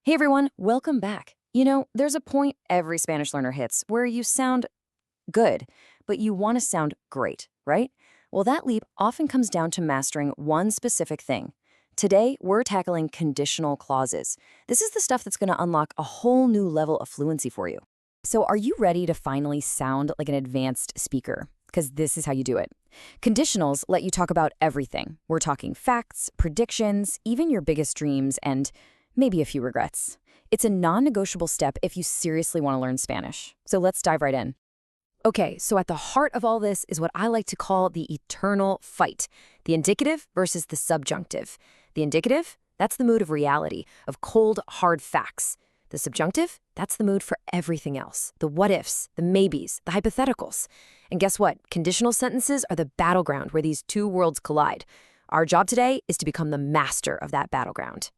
Hey everyone, welcome back. There's a point every Spanish learner hits where you sound good, but you want to sound great, right? Well, that leap often comes down to mastering one specific thing. Today, we're tackling conditional clauses. This is the stuff that's going to unlock a whole new level of fluency for you. So, are you ready to finally sound like an advanced speaker? Because this is how you do it. Conditionals let you talk about everything. We're talking facts, predictions, even your biggest dreams, and maybe a few regrets. It's a non-negotiable step if you seriously want to learn Spanish. So let's dive right in. Okay, so at the heart of all this is what I like to call the eternal fight, the indicative versus the subjunctive. The indicative, that's the mood of reality, of cold, hard facts. The subjunctive, that's the mood for everything else, the what-ifs, the maybes, the hypotheticals. And guess what? Conditional sentences are the battleground where these two worlds collide. Our job today is to become the master of that battleground.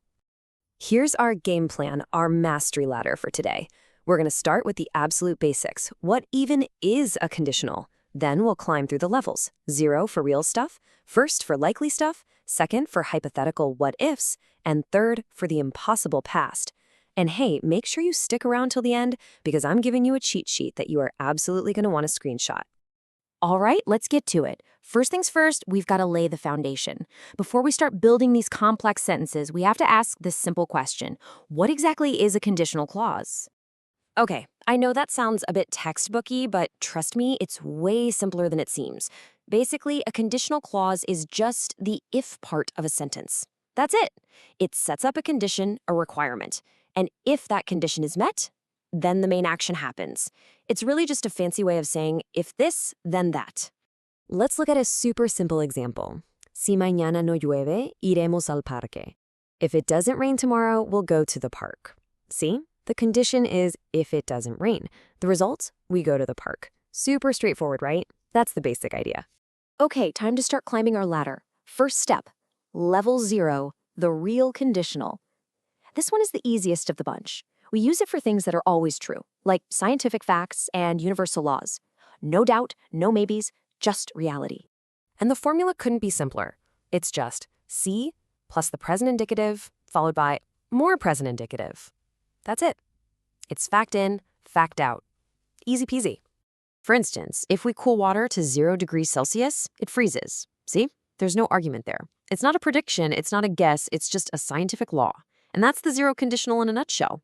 Here's our game plan, our mastery ladder for today. We're going to start with the absolute basics. What even is a conditional? Then we'll climb through the levels. 0 for real stuff, first for likely stuff, second for hypothetical what-ifs, and third for the impossible past. And hey, make sure you stick around till the end because I'm giving you a cheat sheet that you are absolutely going to want to screenshot. All right, let's get to it. First things first, we've got to lay the foundation. Before we start building these complex sentences, we have to ask this simple question. What exactly is a conditional clause? Okay, I know that sounds a bit textbooky, but trust me, it's way simpler than it seems. Basically, a conditional clause is just the if part of a sentence. That's it. It sets up a condition, a requirement. And if that condition is met, then the main action happens. It's really just a fancy way of saying, if this, then that. Let's look at a super simple example. Si mañana no llueve, iremos al parque. If it doesn't rain tomorrow, we'll go to the park. See? The condition is if it doesn't rain. The result? We go to the park. Super straightforward, right? That's the basic idea. Okay, time to start climbing our ladder. First step, level 0, the real conditional. This one is the easiest of the bunch. We use it for things that are always true, like scientific facts and universal laws. No doubt, no maybes, just reality. And the formula couldn't be simpler. It's just si plus the present indicative followed by more present indicative. That's it. It's fact in, fact out. Easy peasy. For instance, if we cool water to 0 degrees Celsius, it freezes. See? There's no argument there. It's not a prediction, it's not a guess, it's just a scientific law. And that's the 0 conditional in a nutshell.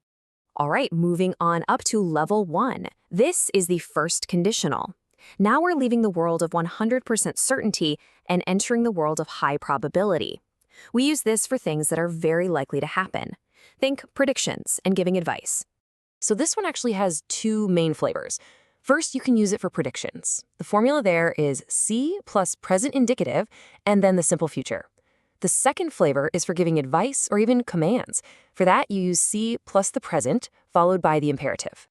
All right, moving on up to level 1. This is the first conditional. Now we're leaving the world of 100% certainty and entering the world of high probability. We use this for things that are very likely to happen. Think predictions and giving advice. So this one actually has two main flavors. First, you can use it for predictions. The formula there is si plus present indicative and then the simple future. The second flavor is for giving advice or even commands. For that, you use si plus the present, followed by the imperative.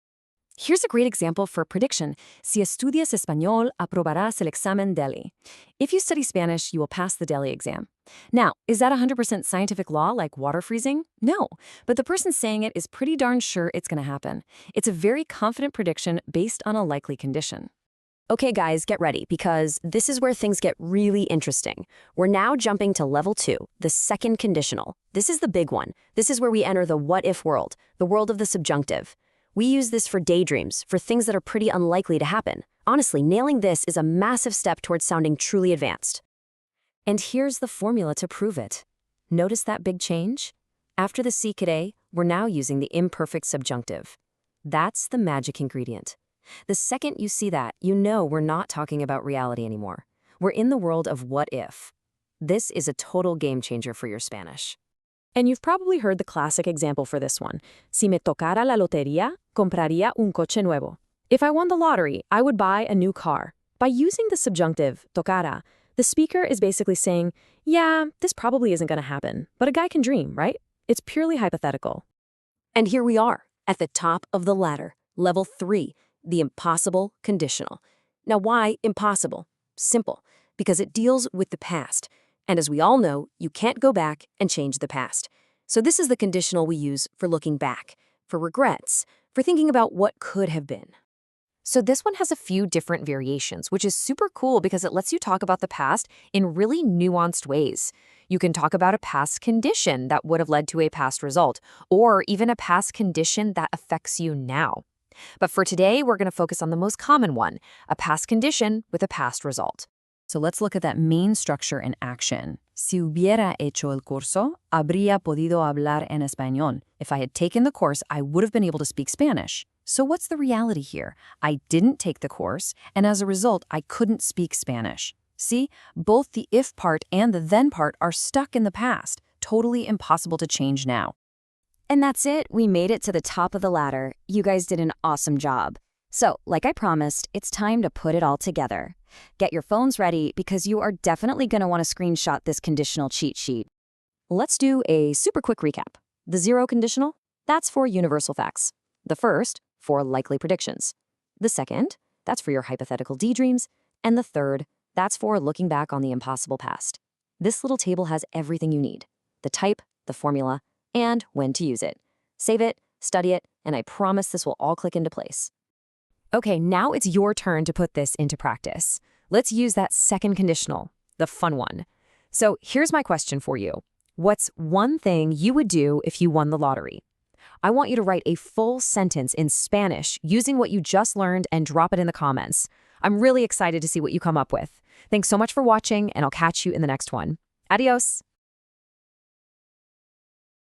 Here's a great example for prediction. Si estudias español, aprobarás el examen DELI. If you study Spanish, you will pass the DELI exam. Now, is that 100% scientific law like water freezing? No, but the person saying it is pretty darn sure it's going to happen. It's a very confident prediction based on a likely condition. Okay, guys, get ready, because this is where things get really interesting. We're now jumping to level 2, the second conditional. This is the big one. This is where we enter the what-if world, the world of the subjunctive. We use this for daydreams, for things that are pretty unlikely to happen. Honestly, nailing this is a massive step towards sounding truly advanced. And here's the formula to prove it. Notice that big change? After the si quiere, we're now using the imperfect subjunctive. That's the magic ingredient. The second you see that, you know we're not talking about reality anymore. We're in the world of what if. This is a total game changer for your Spanish. And you've probably heard the classic example for this one. Si me tocara la lotería, compraría un coche nuevo. If I won the lottery, I would buy a new car. By using the subjunctive, tocara, the speaker is basically saying, yeah, this probably isn't going to happen, but a guy can dream, right? It's purely hypothetical. And here we are, at the top of the ladder, level 3, the impossible conditional. Now, why impossible? Simple, because it deals with the past. And as we all know, you can't go back and change the past. So this is the conditional we use for looking back, for regrets, for thinking about what could have been. So this one has a few different variations, which is super cool because it lets you talk about the past in really nuanced ways. You can talk about a past condition that would have led to a past result, or even a past condition that affects you now. But for today, we're going to focus on the most common one, a past condition with a past result. So let's look at that main structure in action. Si hubiera hecho el curso, habría podido hablar en español. If I had taken the course, I would have been able to speak Spanish. So what's the reality here? I didn't take the course, and as a result, I couldn't speak Spanish. See, both the if part and the then part are stuck in the past, totally impossible to change now. And that's it. We made it to the top of the ladder. You guys did an awesome job. So, like I promised, it's time to put it all together. Get your phones ready because you are definitely going to want to screenshot this conditional cheat sheet. Let's do a super quick recap. The zero conditional, that's for universal facts. The first, for likely predictions. The second, that's for your hypothetical daydreams. And the third, that's for looking back on the impossible past. This little table has everything you need: the type, the formula, and when to use it. Save it, study it, and I promise this will all click into place. Okay, now it's your turn to put this into practice. Let's use that second conditional, the fun one. So here's my question for you. What's one thing you would do if you won the lottery? I want you to write a full sentence in Spanish using what you just learned and drop it in the comments. I'm really excited to see what you come up with. Thanks so much for watching, and I'll catch you in the next one. Adios!